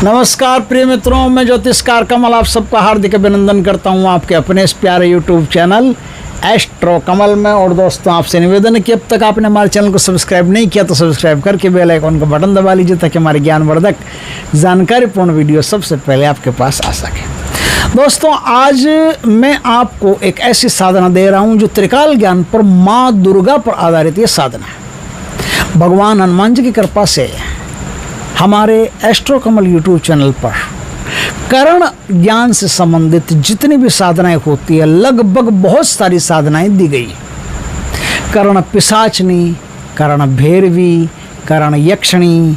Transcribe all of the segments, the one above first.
नमस्कार प्रिय मित्रों, मैं ज्योतिषकार कमल आप सबका हार्दिक अभिनंदन करता हूं आपके अपने इस प्यारे यूट्यूब चैनल एस्ट्रो कमल में। और दोस्तों, आपसे निवेदन है कि अब तक आपने हमारे चैनल को सब्सक्राइब नहीं किया तो सब्सक्राइब करके बेल आइकन का बटन दबा लीजिए ताकि हमारी ज्ञानवर्धक जानकारीपूर्ण वीडियो सबसे पहले आपके पास आ सके। दोस्तों, आज मैं आपको एक ऐसी साधना दे रहा हूं जो त्रिकाल ज्ञान पर माँ दुर्गा पर आधारित ये साधना है। भगवान हनुमान जी की कृपा से हमारे एस्ट्रो कमल यूट्यूब चैनल पर करण ज्ञान से संबंधित जितनी भी साधनाएं होती है, लगभग बहुत सारी साधनाएं दी गई। करण पिशाचनी, करण भैरवी, करण यक्षिणी,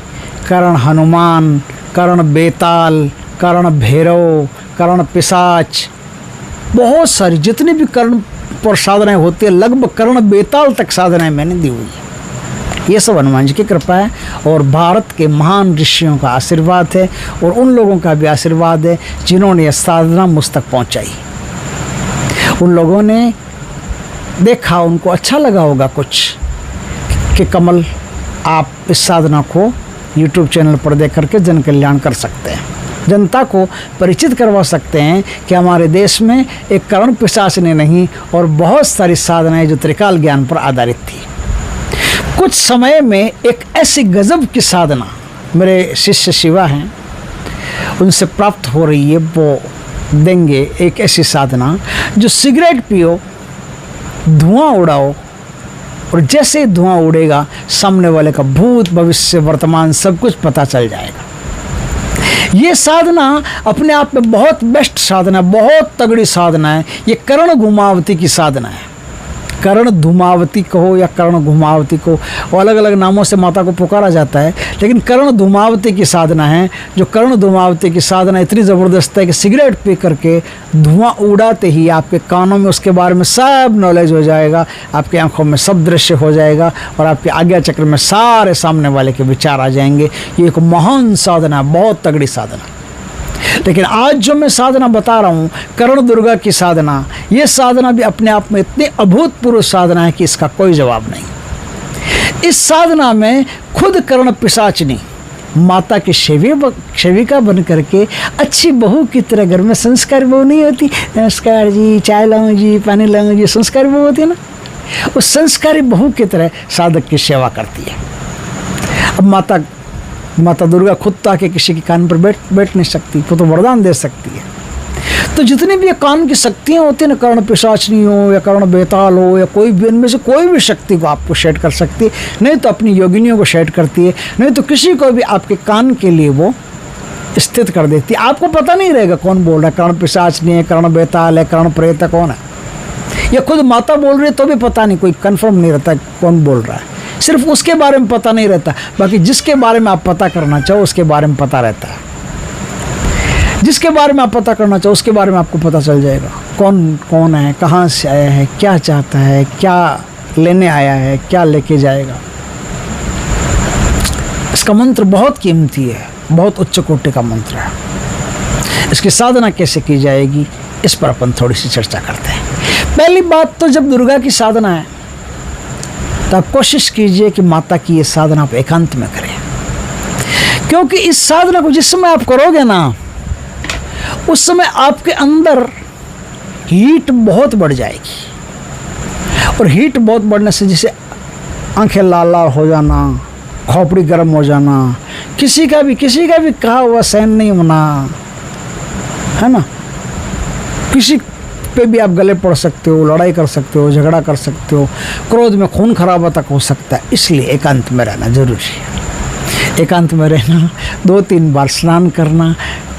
करण हनुमान, करण बेताल, करण भैरव, करण पिशाच, बहुत सारी जितनी भी करण पर साधनाएं होती है, लगभग करण बेताल तक साधनाएं मैंने दी हुई है। ये सब हनुमान जी की कृपा है और भारत के महान ऋषियों का आशीर्वाद है और उन लोगों का भी आशीर्वाद है जिन्होंने यह साधना मुझ तक पहुंचाई। उन लोगों ने देखा, उनको अच्छा लगा होगा कुछ कि कमल आप इस साधना को YouTube चैनल पर देख करके जन कल्याण कर सकते हैं, जनता को परिचित करवा सकते हैं कि हमारे देश में एक करण पिशाचनी नहीं और बहुत सारी साधनाएं जो त्रिकाल ज्ञान पर आधारित थी। कुछ समय में एक ऐसी गजब की साधना मेरे शिष्य शिवा हैं, उनसे प्राप्त हो रही है, वो देंगे एक ऐसी साधना जो सिगरेट पियो, धुआं उड़ाओ और जैसे ही धुआं उड़ेगा सामने वाले का भूत भविष्य वर्तमान सब कुछ पता चल जाएगा। ये साधना अपने आप में बहुत बेस्ट साधना है, बहुत तगड़ी साधना है। ये कर्ण घुमावती की साधना है। कर्ण धूमावती कहो या कर्ण घुमावती को, अलग अलग नामों से माता को पुकारा जाता है, लेकिन कर्ण धूमावती की साधना है। जो कर्ण धूमावती की साधना इतनी ज़बरदस्त है कि सिगरेट पी करके धुआं उड़ाते ही आपके कानों में उसके बारे में सब नॉलेज हो जाएगा, आपकी आंखों में सब दृश्य हो जाएगा और आपके आज्ञा चक्र में सारे सामने वाले के विचार आ जाएंगे। ये एक महान साधना है, बहुत तगड़ी साधना। लेकिन आज जो मैं साधना बता रहा हूँ, कर्ण दुर्गा की साधना, ये साधना भी अपने आप में इतनी अभूतपूर्व साधना है कि इसका कोई जवाब नहीं। इस साधना में खुद कर्ण पिशाचनी माता की सेविका बन करके अच्छी बहू की तरह, घर में संस्कार बहू नहीं होती, नमस्कार जी, चाय लाऊं जी, पानी लाऊं जी, संस्कारी बहू होती है ना, उस संस्कारी बहू की तरह साधक की सेवा करती है। अब माता दुर्गा खुद तो आके किसी के कान पर बैठ नहीं सकती, वो तो वरदान दे सकती है। तो जितनी भी ये कान की शक्तियाँ होती हैं ना, कर्ण पिशाचनी हो या कर्ण बेताल हो या कोई भी, इनमें से कोई भी शक्ति को आपको शेड कर सकती है। नहीं तो अपनी योगिनियों को शेड करती है, नहीं तो किसी को भी आपके कान के लिए वो स्थित कर देती है। आपको पता नहीं रहेगा कौन बोल रहा है, कर्ण पिशाचनी है, कर्ण बेताल है, कर्ण प्रेत है, कौन है। या खुद माता बोल रही है तो भी पता नहीं, कोई कन्फर्म नहीं रहता कौन बोल रहा है, सिर्फ उसके बारे में पता नहीं रहता। बाकी जिसके बारे में आप पता करना चाहो उसके बारे में पता रहता है। जिसके बारे में आप पता करना चाहो उसके बारे में आपको पता चल जाएगा कौन है, कहाँ से आया है, क्या चाहता है, क्या लेने आया है, क्या लेके जाएगा। इसका मंत्र बहुत कीमती है, बहुत उच्च कोटि का मंत्र है। इसकी साधना कैसे की जाएगी इस पर अपन थोड़ी सी चर्चा करते हैं। पहली बात तो, जब दुर्गा की साधना है तो आप कोशिश कीजिए कि माता की ये साधना आप एकांत में करें, क्योंकि इस साधना को जिस समय आप करोगे ना, उस समय आपके अंदर हीट बहुत बढ़ जाएगी। और हीट बहुत बढ़ने से जैसे आंखें लाल लाल हो जाना, खोपड़ी गर्म हो जाना, किसी का भी कहा हुआ सहन नहीं होना, है ना। किसी पे भी आप गले पड़ सकते हो, लड़ाई कर सकते हो, झगड़ा कर सकते हो, क्रोध में खून खराबा तक हो सकता है। इसलिए एकांत में रहना जरूरी है। एकांत में रहना, 2-3 बार स्नान करना,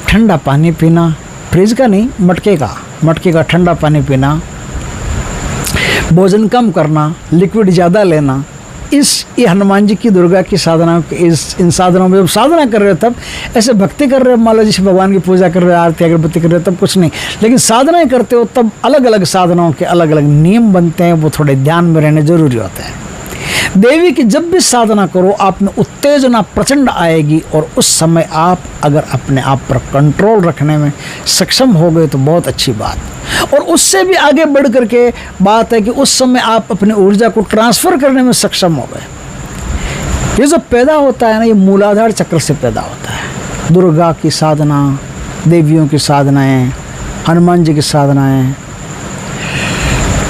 ठंडा पानी पीना, फ्रिज का नहीं, मटके का ठंडा पानी पीना, भोजन कम करना, लिक्विड ज़्यादा लेना। ये हनुमान जी की, दुर्गा की साधना, इन साधनाओं में जब साधना कर रहे हो तब ऐसे भक्ति कर रहे हो, मान लो जैसे भगवान की पूजा कर रहे हो, आरती अगरबत्ती कर रहे हो, तब कुछ नहीं। लेकिन साधनाएं करते हो तब अलग अलग साधनाओं के अलग अलग नियम बनते हैं, वो थोड़े ध्यान में रहने जरूरी होते हैं। देवी की जब भी साधना करो आप में उत्तेजना प्रचंड आएगी और उस समय आप अगर अपने आप पर कंट्रोल रखने में सक्षम हो गए तो बहुत अच्छी बात। और उससे भी आगे बढ़ करके बात है कि उस समय आप अपनी ऊर्जा को ट्रांसफ़र करने में सक्षम हो गए। ये जो पैदा होता है ना, ये मूलाधार चक्र से पैदा होता है। दुर्गा की साधना, देवियों की साधनाएं, हनुमान जी की साधनाएं,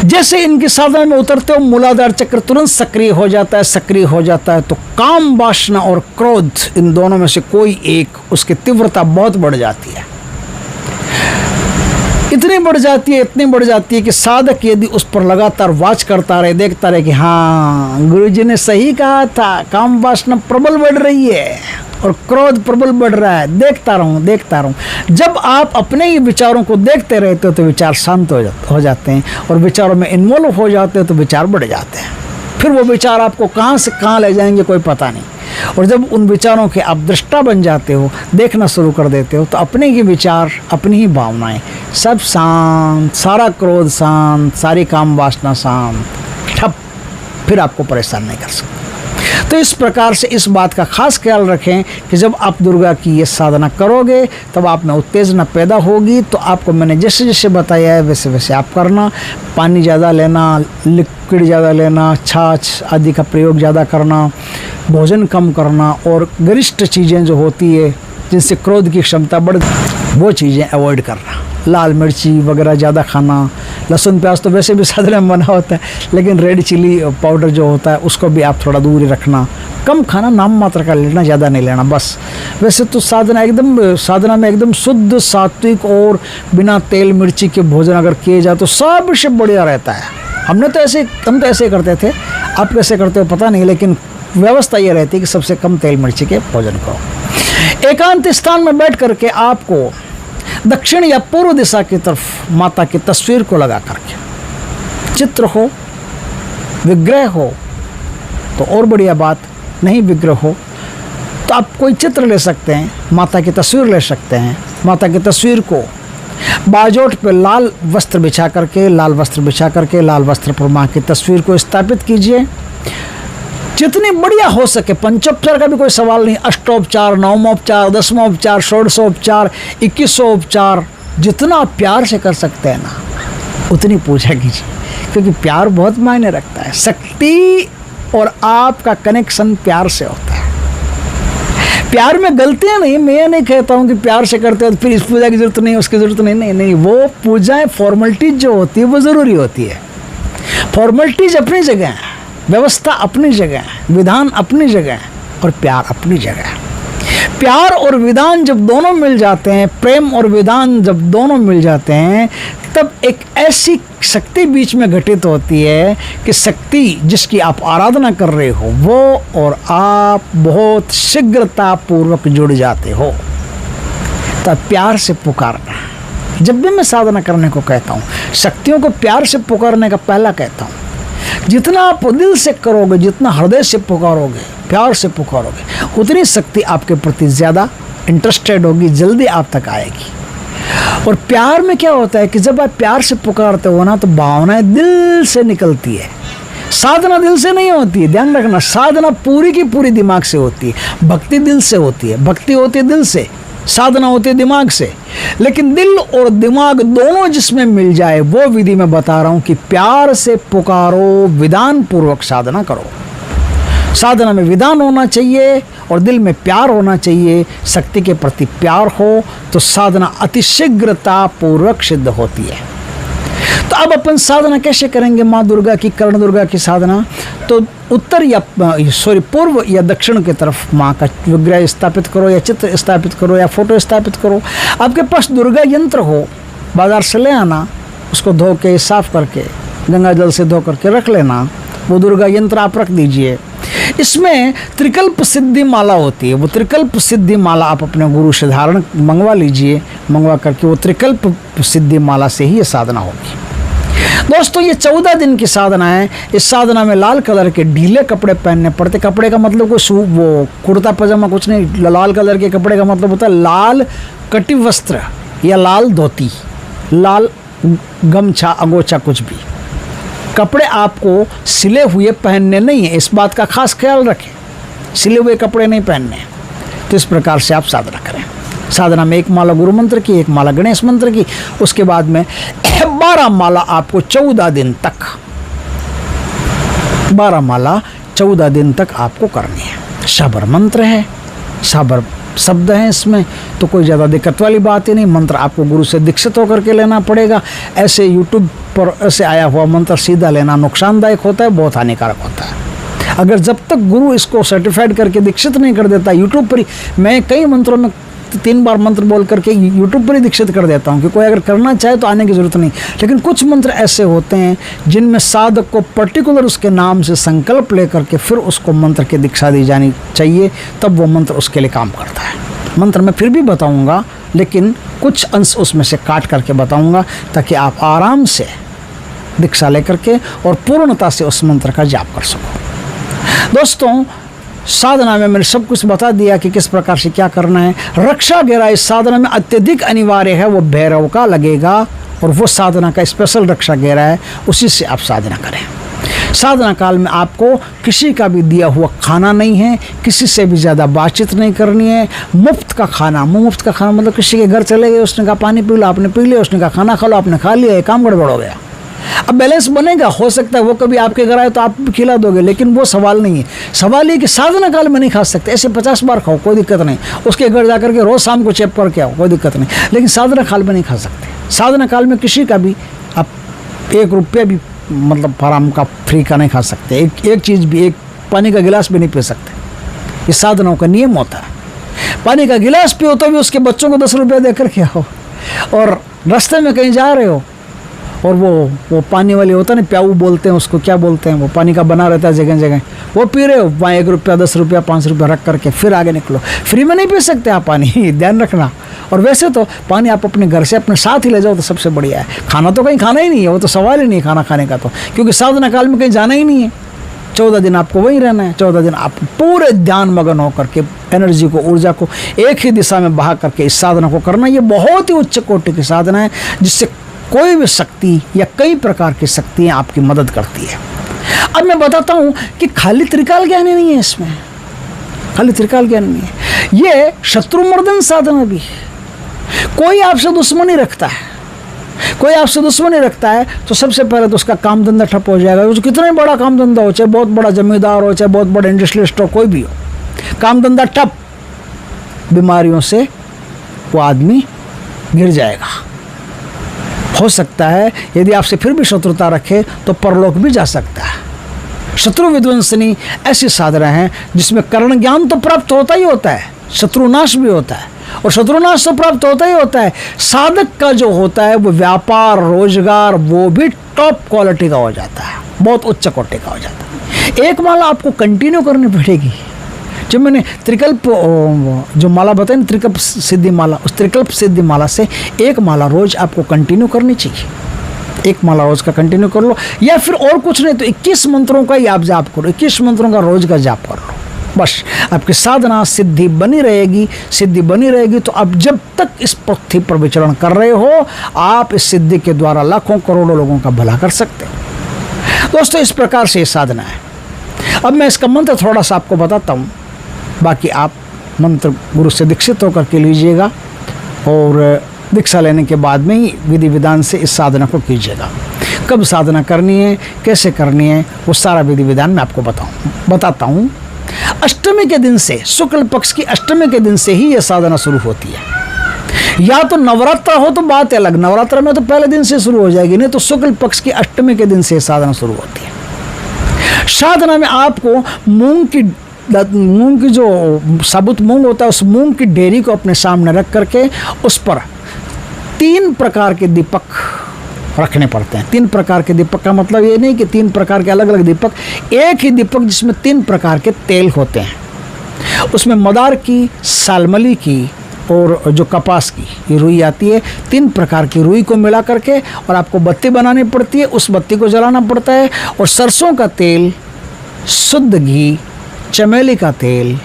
जैसे इनकी साधना में उतरते हो मूलाधार चक्र तुरंत सक्रिय हो जाता है। सक्रिय हो जाता है तो काम वासना और क्रोध, इन दोनों में से कोई एक, उसकी तीव्रता बहुत बढ़ जाती है। इतनी बढ़ जाती है, इतनी बढ़ जाती है कि साधक यदि उस पर लगातार वाच करता रहे, देखता रहे कि हाँ गुरुजी ने सही कहा था, काम वासना प्रबल बढ़ रही है और क्रोध प्रबल बढ़ रहा है, देखता रहूं। जब आप अपने ही विचारों को देखते रहते हो तो विचार शांत हो जाते हैं, और विचारों में इन्वॉल्व हो जाते हो तो विचार बढ़ जाते हैं। फिर वो विचार आपको कहाँ से कहाँ ले जाएंगे कोई पता नहीं। और जब उन विचारों के आप दृष्टा बन जाते हो, देखना शुरू कर देते हो, तो अपने ही विचार, अपनी ही भावनाएं सब शांत, सारा क्रोध शांत, सारी काम वासना शांत, ठप, फिर आपको परेशान नहीं कर सकते। तो इस प्रकार से इस बात का खास ख्याल रखें कि जब आप दुर्गा की ये साधना करोगे तब आप में उत्तेजना पैदा होगी। तो आपको मैंने जैसे जैसे बताया है वैसे वैसे आप करना। पानी ज़्यादा लेना, लिक्विड ज़्यादा लेना, छाछ आदि का प्रयोग ज़्यादा करना, भोजन कम करना, और गरिष्ठ चीज़ें जो होती है जिनसे क्रोध की क्षमता बढ़, वो चीज़ें अवॉइड करना। लाल मिर्ची वगैरह ज़्यादा खाना, लहसुन प्याज तो वैसे भी साधना में बना होता है, लेकिन रेड चिली पाउडर जो होता है उसको भी आप थोड़ा दूर ही रखना। कम खाना, नाम मात्र का लेना, ज़्यादा नहीं लेना बस। वैसे तो साधना में एकदम शुद्ध सात्विक और बिना तेल मिर्ची के भोजन अगर किए जाए तो सबसे बढ़िया रहता है। हम तो ऐसे करते थे, आप कैसे करते हो पता नहीं, लेकिन व्यवस्था ये रहती है कि सबसे कम तेल मिर्ची के भोजन करो। एकांत स्थान में बैठ करके आपको दक्षिण या पूर्व दिशा की तरफ माता की तस्वीर को लगा करके, चित्र हो, विग्रह हो तो और बढ़िया बात, नहीं विग्रह हो तो आप कोई चित्र ले सकते हैं, माता की तस्वीर ले सकते हैं। माता की तस्वीर को बाजोट पे लाल वस्त्र बिछा करके लाल वस्त्र पर माँ की तस्वीर को स्थापित कीजिए। जितनी बढ़िया हो सके, पंचोपचार का भी कोई सवाल नहीं, अष्टोपचार, नवमोपचार, दसमोपचार, षोडशोपचार, 21उपचार, जितना आप प्यार से कर सकते हैं ना उतनी पूजा कीजिए, क्योंकि प्यार बहुत मायने रखता है। शक्ति और आपका कनेक्शन प्यार से होता है। प्यार में गलतियां नहीं, मैं ये नहीं कहता हूँ कि प्यार से करते हो तो फिर इस पूजा की जरूरत नहीं, उसकी जरूरत नहीं, वो पूजाएं फॉर्मेलिटीज जो होती है वो ज़रूरी होती है। फॉर्मेलिटीज अपनी जगह है, व्यवस्था अपनी जगह है, विधान अपनी जगह है, और प्यार अपनी जगह है। प्यार और विधान जब दोनों मिल जाते हैं, प्रेम और विधान जब दोनों मिल जाते हैं, तब एक ऐसी शक्ति बीच में घटित होती है कि शक्ति जिसकी आप आराधना कर रहे हो वो और आप बहुत शीघ्रता पूर्वक जुड़ जाते हो। तब प्यार से पुकारना। जब भी मैं साधना करने को कहता हूँ, शक्तियों को प्यार से पुकारने का पहला कहता हूँ। जितना आप दिल से करोगे, जितना हृदय से पुकारोगे, प्यार से पुकारोगे, उतनी शक्ति आपके प्रति ज़्यादा इंटरेस्टेड होगी, जल्दी आप तक आएगी। और प्यार में क्या होता है कि जब आप प्यार से पुकारते हो ना तो भावनाएं दिल से निकलती है। साधना दिल से नहीं होती है, ध्यान रखना। साधना पूरी की पूरी दिमाग से होती है, भक्ति दिल से होती है, भक्ति होती है दिल से, साधना होती है दिमाग से। लेकिन दिल और दिमाग दोनों जिसमें मिल जाए वो विधि मैं बता रहा हूं कि प्यार से पुकारो, विधान पूर्वक साधना करो। साधना में विधान होना चाहिए और दिल में प्यार होना चाहिए। शक्ति के प्रति प्यार हो तो साधना अतिशीघ्रता पूर्वक सिद्ध होती है। तो अब अपन साधना कैसे करेंगे माँ दुर्गा की, कर्ण दुर्गा की साधना? तो पूर्व या दक्षिण की तरफ माँ का विग्रह स्थापित करो, या चित्र स्थापित करो, या फोटो स्थापित करो। आपके पास दुर्गा यंत्र हो, बाजार से ले आना, उसको धो के साफ करके गंगा जल से धो करके रख लेना। वो दुर्गा यंत्र आप रख दीजिए। इसमें त्रिकल्प सिद्धि माला होती है, वो त्रिकल्प सिद्धि माला आप अपने गुरु से धारण मंगवा लीजिए। मंगवा करके वो त्रिकल्प सिद्धि माला से ही ये साधना होगी। दोस्तों, ये 14 दिन की साधना है। इस साधना में लाल कलर के ढीले कपड़े पहनने पड़ते। कपड़े का मतलब कोई वो कुर्ता पजामा कुछ नहीं, लाल कलर के कपड़े का मतलब होता है लाल कटी वस्त्र या लाल धोती, लाल गमछा, अगोछा, कुछ भी। कपड़े आपको सिले हुए पहनने नहीं है, इस बात का खास ख्याल रखें। सिले हुए कपड़े नहीं पहनने। तो इस प्रकार से आप साधना करें। साधना में एक माला गुरु मंत्र की, एक माला गणेश मंत्र की, उसके बाद में 12 माला आपको 14 दिन तक, 12 माला 14 दिन तक आपको करनी है। शाबर मंत्र है, शाबर शब्द हैं इसमें, तो कोई ज़्यादा दिक्कत वाली बात ही नहीं। मंत्र आपको गुरु से दीक्षित होकर के लेना पड़ेगा। ऐसे यूट्यूब पर ऐसे आया हुआ मंत्र सीधा लेना नुकसानदायक होता है, बहुत हानिकारक होता है। अगर जब तक गुरु इसको सर्टिफाइड करके दीक्षित नहीं कर देता, यूट्यूब पर ही मैं कई मंत्रों में 3 बार मंत्र बोल करके यूट्यूब पर ही दीक्षित कर देता हूँ कि कोई अगर करना चाहे तो आने की ज़रूरत नहीं। लेकिन कुछ मंत्र ऐसे होते हैं जिनमें साधक को पर्टिकुलर उसके नाम से संकल्प लेकर के फिर उसको मंत्र की दीक्षा दी जानी चाहिए, तब वो मंत्र उसके लिए काम करता है। मंत्र मैं फिर भी बताऊँगा, लेकिन कुछ अंश उसमें से काट करके बताऊँगा ताकि आप आराम से दीक्षा लेकर के और पूर्णता से उस मंत्र का जाप कर सको। दोस्तों, साधना में मैंने सब कुछ बता दिया कि किस प्रकार से क्या करना है। रक्षा घेरा इस साधना में अत्यधिक अनिवार्य है, वो भैरव का लगेगा और वो साधना का स्पेशल रक्षा घेरा है, उसी से आप साधना करें। साधना काल में आपको किसी का भी दिया हुआ खाना नहीं है, किसी से भी ज़्यादा बातचीत नहीं करनी है। मुफ्त का खाना, मुफ्त का खाना मतलब किसी के घर चले गए, उसने कहा पानी पी लो, आपने पी लिया, उसने कहा खाना खा लो, आपने खा लिया, काम गड़बड़ हो गया। अब बैलेंस बनेगा, हो सकता है वो कभी आपके घर आए तो आप खिला दोगे, लेकिन वो सवाल नहीं है। सवाल ये कि साधना काल में नहीं खा सकते। ऐसे 50 बार खाओ, कोई दिक्कत नहीं। उसके घर जाकर के रोज़ शाम को चेप करके आओ, कोई दिक्कत नहीं। लेकिन साधना काल में नहीं खा सकते। साधना काल में किसी का भी आप 1 रुपया भी मतलब हराम का फ्री का नहीं खा सकते। एक चीज़ भी, एक पानी का गिलास भी नहीं पी सकते। ये साधनाओं का नियम होता है। पानी का गिलास पियो तो भी उसके बच्चों को 10 रुपया देकर के आओ। और रास्ते में कहीं जा रहे हो और वो पानी वाली होता है ना, प्याऊ बोलते हैं उसको, क्या बोलते हैं, वो पानी का बना रहता है जगह जगह, वो पी रहे हो, वहाँ 1 रुपया 10 रुपया 5 रुपया रख करके फिर आगे निकलो। फ्री में नहीं पी सकते आप पानी, ध्यान रखना। और वैसे तो पानी आप अपने घर से अपने साथ ही ले जाओ तो सबसे बढ़िया है। खाना तो कहीं खाना ही नहीं है, वो तो सवाल ही नहीं है खाना खाने का, तो क्योंकि साधना काल में कहीं जाना ही नहीं है। 14 दिन आपको वहीं रहना है। 14 दिन आप पूरे ध्यान मगन होकर के एनर्जी को, ऊर्जा को एक ही दिशा में बहा करके इस साधना को करना। ये बहुत ही उच्च कोटि की साधना है, जिससे कोई भी शक्ति या कई प्रकार की शक्तियाँ आपकी मदद करती है। अब मैं बताता हूँ कि खाली त्रिकाल ज्ञान ही नहीं है इसमें, खाली त्रिकाल ज्ञान नहीं है, ये शत्रुमर्दन साधना भी है। कोई आपसे दुश्मनी रखता है, कोई आपसे दुश्मनी रखता है तो सबसे पहले तो उसका काम धंधा ठप हो जाएगा। उसको कितना ही बड़ा काम धंधा हो, चाहे बहुत बड़ा जमींदार हो, चाहे बहुत बड़ा इंडस्ट्रियलिस्ट हो, कोई भी हो, काम धंधा ठप। बीमारियों से वो आदमी गिर जाएगा। हो सकता है यदि आपसे फिर भी शत्रुता रखे तो परलोक भी जा सकता है। शत्रु विध्वंसनी ऐसी साधना है जिसमें कर्ण ज्ञान तो प्राप्त होता ही होता है, शत्रुनाश भी होता है, और शत्रुनाश तो प्राप्त होता ही होता है। साधक का जो होता है वो व्यापार रोजगार वो भी टॉप क्वालिटी का हो जाता है, बहुत उच्च कोटि का हो जाता है। एक माला आपको कंटिन्यू करनी पड़ेगी। जब मैंने त्रिकल्प जो माला बताई ना, त्रिकल्प सिद्धि माला, उस त्रिकल्प सिद्धि माला से एक माला रोज आपको कंटिन्यू करनी चाहिए। एक माला रोज का कंटिन्यू कर लो, या फिर और कुछ नहीं तो 21 मंत्रों का ही आप जाप करो, 21 मंत्रों का रोज का जाप कर लो। बस आपकी साधना सिद्धि बनी रहेगी। सिद्धि बनी रहेगी तो आप जब तक इस पृथ्वी पर विचरण कर रहे हो, आप इस सिद्धि के द्वारा लाखों करोड़ों लोगों का भला कर सकते हो। दोस्तों, इस प्रकार से ये साधना है। अब मैं इसका मंत्र थोड़ा सा आपको बताता हूँ, बाकी आप मंत्र गुरु से दीक्षित होकर के लीजिएगा और दीक्षा लेने के बाद में ही विधि विधान से इस साधना को कीजिएगा। कब साधना करनी है, कैसे करनी है, वो सारा विधि विधान मैं आपको बताता हूँ। अष्टमी के दिन से, शुक्ल पक्ष की अष्टमी के दिन से ही यह साधना शुरू होती है। या तो नवरात्र हो तो बात अलग, नवरात्र में तो पहले दिन से शुरू हो जाएगी, नहीं तो शुक्ल पक्ष की अष्टमी के दिन से साधना शुरू होती है। साधना में आपको मूंग की जो साबुत मूंग होता है, उस मूंग की डेरी को अपने सामने रख करके उस पर 3 प्रकार के दीपक रखने पड़ते हैं। 3 प्रकार के दीपक का मतलब ये नहीं कि 3 प्रकार के अलग अलग दीपक, एक ही दीपक जिसमें 3 प्रकार के तेल होते हैं। उसमें मदार की, सालमली की और जो कपास की ये रुई आती है, 3 प्रकार की रुई को मिला करके और आपको बत्ती बनानी पड़ती है, उस बत्ती को जलाना पड़ता है। और सरसों का तेल, शुद्ध घी, चमेली का तेल,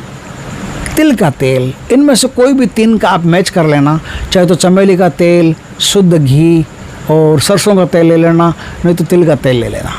तिल का तेल, इनमें से कोई भी 3 का आप मैच कर लेना। चाहे तो चमेली का तेल, शुद्ध घी और सरसों का तेल ले लेना, नहीं तो तिल का तेल ले लेना।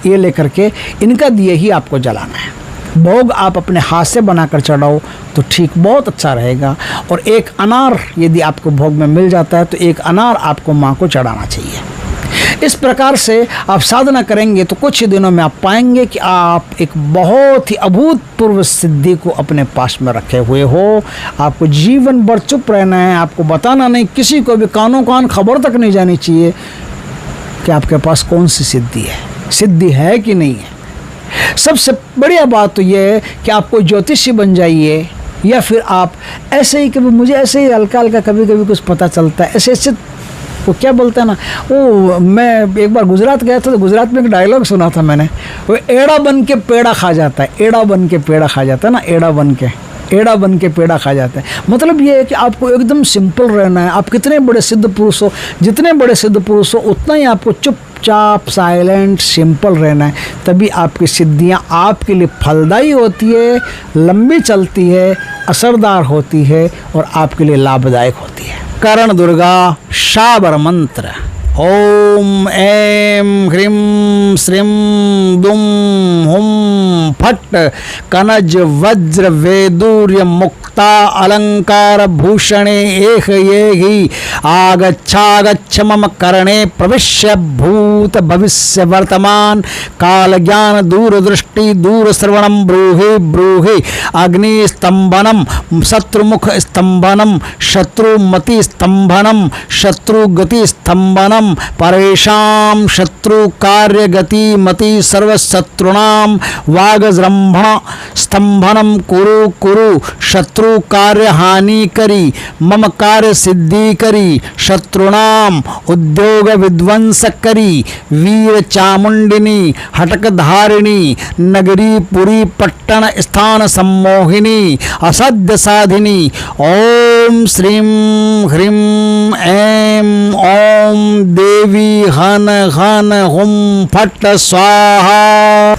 ये लेकर के इनका दिए ही आपको जलाना है। भोग आप अपने हाथ से बनाकर चढ़ाओ तो ठीक, बहुत अच्छा रहेगा। और एक अनार यदि आपको भोग में मिल जाता है तो एक अनार आपको माँ को चढ़ाना चाहिए। इस प्रकार से आप साधना करेंगे तो कुछ ही दिनों में आप पाएंगे कि आप एक बहुत ही अभूतपूर्व सिद्धि को अपने पास में रखे हुए हो। आपको जीवन भर चुप रहना है, आपको बताना नहीं, किसी को भी कानों कान खबर तक नहीं जानी चाहिए कि आपके पास कौन सी सिद्धि है, सिद्धि है कि नहीं है। सबसे बढ़िया बात तो यह है कि आप कोई ज्योतिषी बन जाइए, या फिर आप ऐसे ही कभी, मुझे ऐसे ही हल्का हल्का कभी कभी कुछ पता चलता है, ऐसे ऐसे वो क्या बोलते हैं ना, वो मैं एक बार गुजरात गया था तो गुजरात में एक डायलॉग सुना था मैंने, वो एड़ा बन के पेड़ा खा जाता है, एड़ा बन के पेड़ा खा जाता है ना, एड़ा बन के पेड़ा खा जाता है। मतलब ये है कि आपको एकदम सिंपल रहना है। आप कितने बड़े सिद्ध पुरुष हो, जितने बड़े सिद्ध पुरुष हो, उतना ही आपको चुपचाप साइलेंट सिंपल रहना है, तभी आपकी सिद्धियाँ आपके लिए फलदायी होती है, लंबी चलती है, असरदार होती है और आपके लिए लाभदायक होती है। करण दुर्गा शाबर मंत्र। ओम ऐं ह्रीं श्रीं दुं हुं फट् कनज वज्र वैदूर्य मुक्ता अलंकार भूषणे एह येहि आगच्छागच्छ मम करणे प्रविश्य भूत भविष्य वर्तमान काल ज्ञान दूरदृष्टि दूर श्रवणं ब्रूहि ब्रूहि अग्नि स्तंभनम शत्रुमुख स्तंभनम शत्रुमति स्तंभनम शत्रुगति स्तंभनम परेशां शत्रु कार्य गति मति सर्वशत्रुणां वागजृंभण स्तंभनम कुरु कुरु शत्रु कार्य हानि करी मम कार्य सिद्धि करी शत्रुणां उद्योग विध्वंस करी वीर चामुंडिनी हटक धारिणी नगरी पुरी पट्टन स्थान सम्मोहिनी असद्य साधिनी। ओम श्रीं ह्रीं ऐं ओम देवी हन हन हुम फट स्वाहा।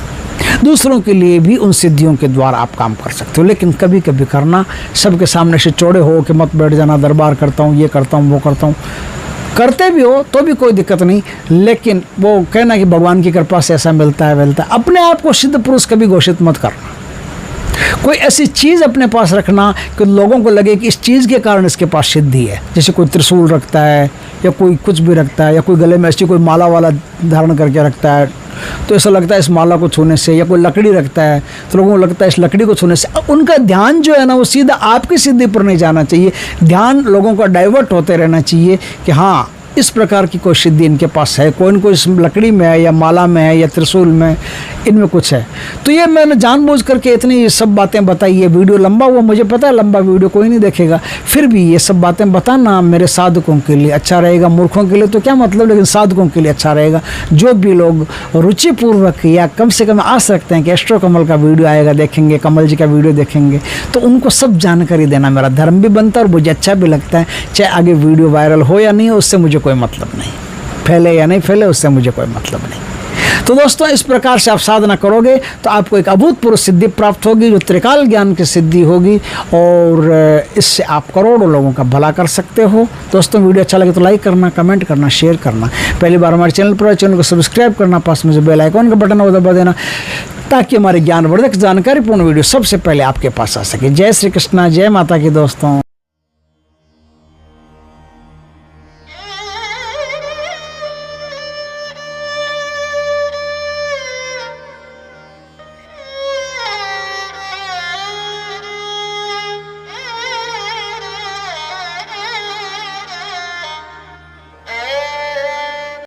दूसरों के लिए भी उन सिद्धियों के द्वारा आप काम कर सकते हो, लेकिन कभी कभी करना, सबके सामने से चौड़े हो कि मत बैठ जाना, दरबार करता हूँ, ये करता हूँ, वो करता हूँ। करते भी हो तो भी कोई दिक्कत नहीं, लेकिन वो कहना कि भगवान की कृपा से ऐसा मिलता है। अपने आप को सिद्ध पुरुष कभी घोषित मत करना। कोई ऐसी चीज़ अपने पास रखना कि लोगों को लगे कि इस चीज़ के कारण इसके पास सिद्धि है। जैसे कोई त्रिशूल रखता है या कोई कुछ भी रखता है, या कोई गले में ऐसी कोई माला वाला धारण करके रखता है तो ऐसा लगता है इस माला को छूने से, या कोई लकड़ी रखता है तो लोगों को लगता है इस लकड़ी को छूने से। उनका ध्यान जो है ना वो सीधा आपकी सिद्धि पर नहीं जाना चाहिए। ध्यान लोगों का डाइवर्ट होते रहना चाहिए कि हाँ इस प्रकार की कोई सिद्धि इनके पास है, कोई न कोई इस लकड़ी में है या माला में है या त्रिशूल में, इनमें कुछ है। तो ये मैंने जानबूझ करके इतनी सब बातें बताई। ये वीडियो लंबा हुआ, मुझे पता है लंबा वीडियो कोई नहीं देखेगा, फिर भी ये सब बातें बताना मेरे साधकों के लिए अच्छा रहेगा। मूर्खों के लिए तो क्या मतलब, लेकिन साधकों के लिए अच्छा रहेगा। जो भी लोग रुचिपूर्वक या कम से कम आस रखते हैं कि एस्ट्रो कमल का वीडियो आएगा, देखेंगे, कमल जी का वीडियो देखेंगे, तो उनको सब जानकारी देना मेरा धर्म भी बनता है और मुझे अच्छा भी लगता है। चाहे आगे वीडियो वायरल हो या नहीं हो, उससे मुझे कोई मतलब नहीं, फैले या नहीं फैले उससे मुझे कोई मतलब नहीं। तो दोस्तों इस प्रकार से आप साधना करोगे तो आपको एक अभूतपूर्व सिद्धि प्राप्त होगी, जो त्रिकाल ज्ञान की सिद्धि होगी, और इससे आप करोड़ों लोगों का भला कर सकते हो। दोस्तों वीडियो अच्छा लगे तो लाइक करना, कमेंट करना, शेयर करना। पहली बार हमारे चैनल पर, चैनल को सब्सक्राइब करना, पास में जो बेल आइकॉन का बटन है वो दबा देना, ताकि हमारे ज्ञानवर्धक जानकारीपूर्ण वीडियो सबसे पहले आपके पास आ सके। जय श्री कृष्णा, जय माता की दोस्तों।